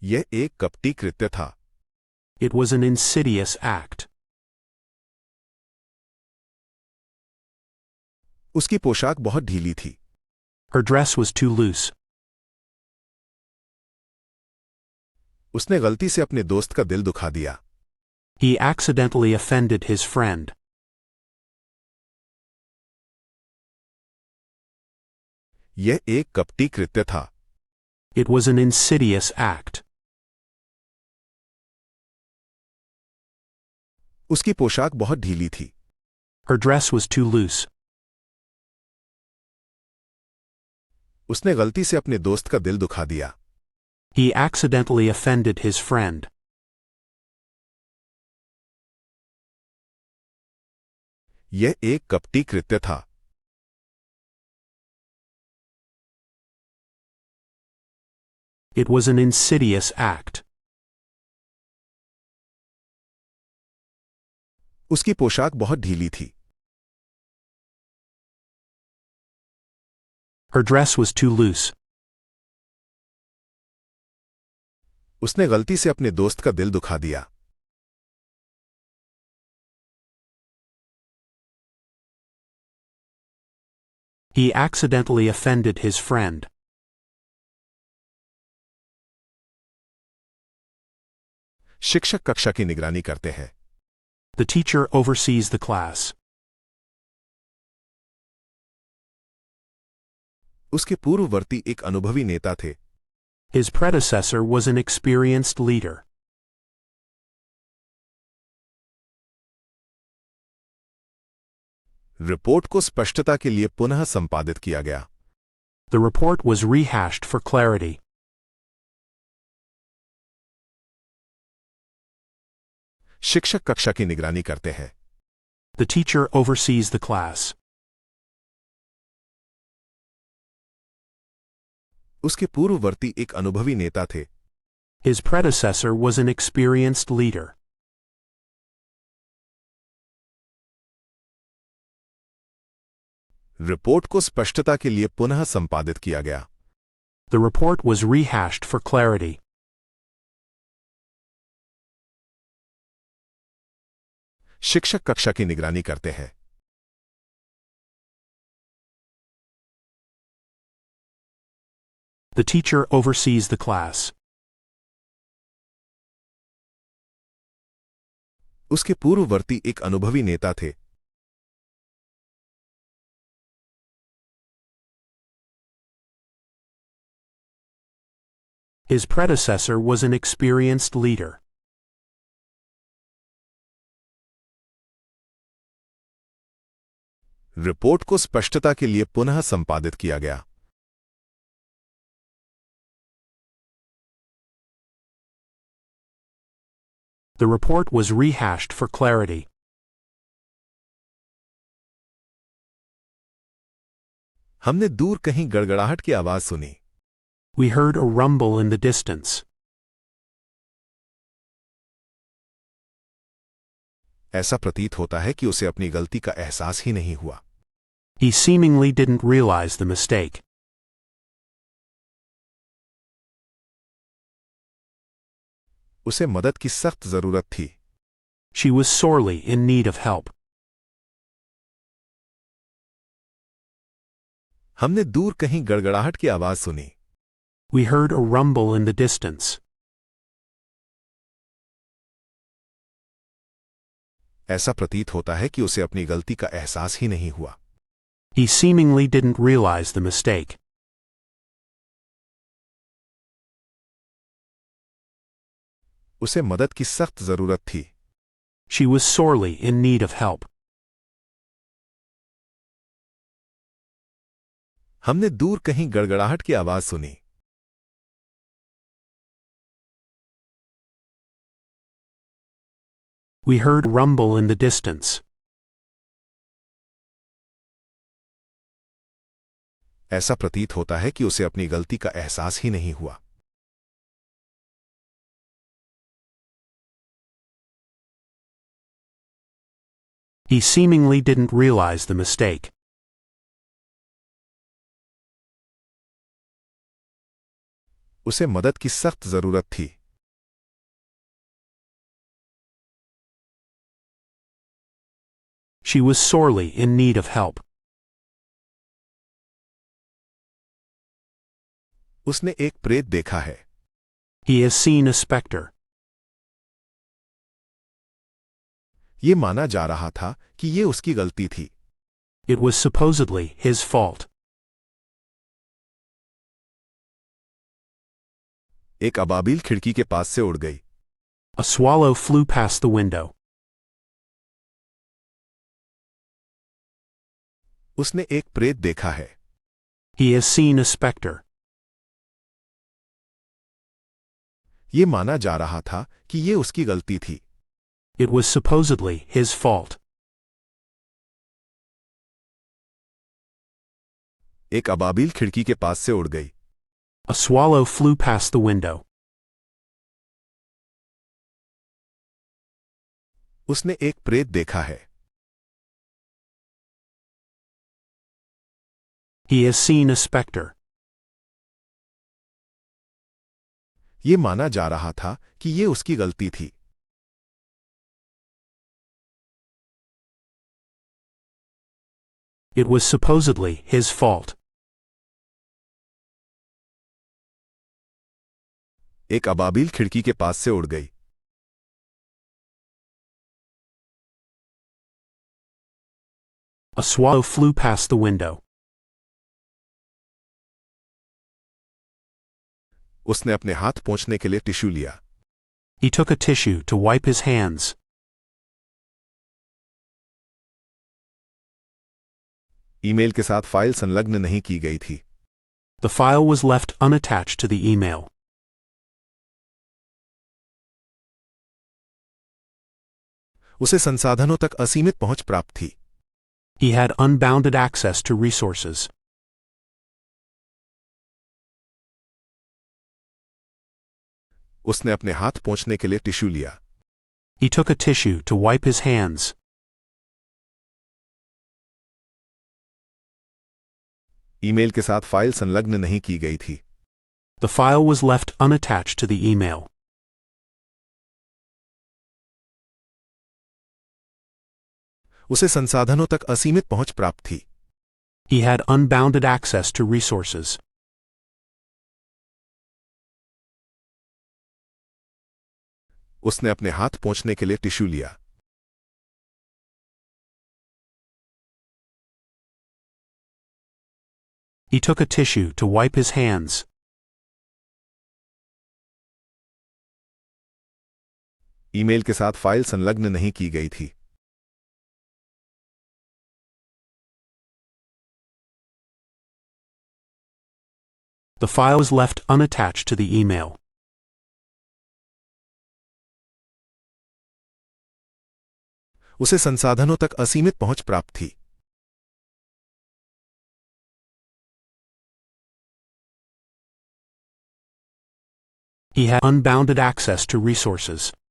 यह एक कपटी कृत्य था। It was an insidious act. उसकी पोशाक बहुत ढीली थी। Her dress was too loose. उसने गलती से अपने दोस्त का दिल दुखा दिया। He accidentally offended his friend. यह एक कपटी कृत्य था। It was an insidious act. उसकी पोशाक बहुत ढीली थी। Her dress was too loose. उसने गलती से अपने दोस्त का दिल दुखा दिया। He accidentally offended his friend. यह एक कपटी कृत्य था। It was an insidious act. उसकी पोशाक बहुत ढीली थी। Her dress was too loose. उसने गलती से अपने दोस्त का दिल दुखा दिया। He accidentally offended his friend. शिक्षक कक्षा की निगरानी करते हैं। The teacher oversees the class. उसके पूर्ववर्ती एक अनुभवी नेता थे। His predecessor was an experienced leader. Report को स्पष्टता के लिए पुनः संपादित किया गया। The report was rehashed for clarity. शिक्षक कक्षा की निगरानी करते हैं। The teacher oversees the class. उसके पूर्ववर्ती एक अनुभवी नेता थे। His predecessor was an experienced leader. Report को स्पष्टता के लिए पुनः संपादित किया गया। The report was rehashed for clarity. शिक्षक कक्षा की निगरानी करते हैं। The teacher oversees the class. उसके पूर्ववर्ती एक अनुभवी नेता थे। His predecessor was an experienced leader. Report को स्पष्टता के लिए पुनः संपादित किया गया। The report was rehashed for clarity. हमने दूर कहीं गड़गड़ाहट की आवाज सुनी। We heard a rumble in the distance. ऐसा प्रतीत होता है कि उसे अपनी गलती का एहसास ही नहीं हुआ। He seemingly didn't realize the mistake. उसे मदद की सख्त जरूरत थी। She was sorely in need of help. हमने दूर कहीं गड़गड़ाहट की आवाज सुनी। We heard a rumble in the distance. ऐसा प्रतीत होता है कि उसे अपनी गलती का एहसास ही नहीं हुआ। He seemingly didn't realize the mistake. उसे मदद की सख्त जरूरत थी। She was sorely in need of help. हमने दूर कहीं गड़गड़ाहट की आवाज सुनी। We heard rumble in the distance. ऐसा प्रतीत होता है कि उसे अपनी गलती का एहसास ही नहीं हुआ। He seemingly didn't realize the mistake. उसे मदद की सख्त जरूरत थी। She was sorely in need of help. उसने एक प्रेत देखा है। He has seen a specter. ये माना जा रहा था कि ये उसकी गलती थी। It was supposedly his fault. एक अबाबिल खिड़की के पास से उड़ गई। A swallow flew past the window. उसने एक प्रेत देखा है। He has seen a specter. ये माना जा रहा था कि ये उसकी गलती थी। It was supposedly his fault. एक अबाबिल खिड़की के पास से उड़ गई। A swallow flew past the window. उसने एक प्रेत देखा है। He has seen a specter. ये माना जा रहा था कि ये उसकी गलती थी। It was supposedly his fault. एक अबाबिल खिड़की के पास से उड़ गई। A swallow flew past the window. उसने अपने हाथ पोंछने के लिए टिश्यू लिया। He took a tissue to wipe his hands. Email के साथ फाइल संलग्न नहीं की गई थी। The file was left unattached to the email. उसे संसाधनों तक असीमित पहुंच प्राप्त थी। He had unbounded access to resources. उसने अपने हाथ पोंछने के लिए टिश्यू लिया। He took a tissue to wipe his hands. Email के साथ फाइल संलग्न नहीं की गई थी। The file was left unattached to the email. उसे संसाधनों तक असीमित पहुंच प्राप्त थी। He had unbounded access to resources. उसने अपने हाथ पोंछने के लिए टिश्यू लिया। He took a tissue to wipe his hands. Email के साथ फाइल संलग्न नहीं की गई थी। The file was left unattached to the email. उसे संसाधनों तक असीमित पहुंच प्राप्त थी। He had unbounded access to resources.